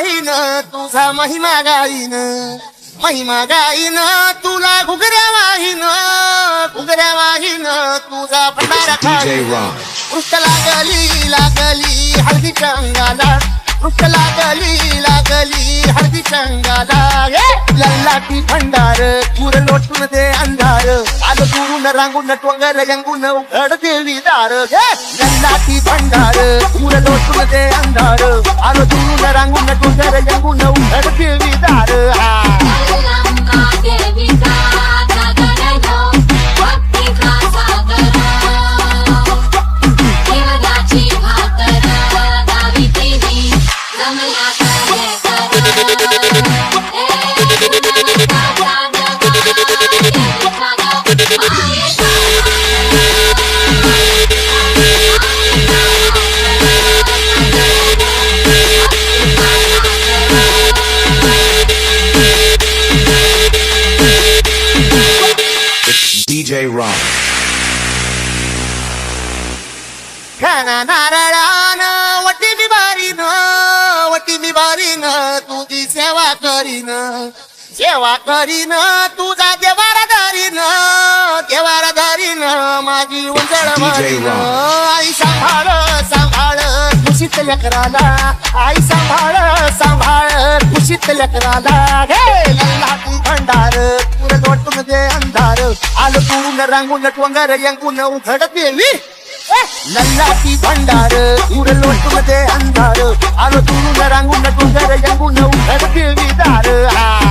वाहीन तुझा महिमा गाईन तुला घुगऱ्या वाहीन तुझा भंडारा खाईन पृष्ठ लागली हळदीच्या अंगाला पृष्ठ लागली हळदीच्या अंगाला लल्लाटी भंडार पुर लोटून दे अंधार आलो दुरून रांगून टोंगर यंगून उघड देवी दार लल्लाटी भंडार पुर लोटून दे अंधार आलो दुरून रांगून टोंगर यंगून उघड देवी दार DJ Ron. खाना नारळानं वटी बिबारीन तुझी सेवा करीन तुझा देवारा धरीन माझी उंजळ मारीन आई सांभाळ खुशीत लेकराला आई सांभाळ खुशीत लेकराला लल्लाटी भंडार पुर लोटून दे अंधार आलो तून रांगून टोंगर यंगून उघड देवी लल्लाटी भंडार पुर लोटून दे अंधार आलो तून रांगून टोंगर यंगून उघड देवी दार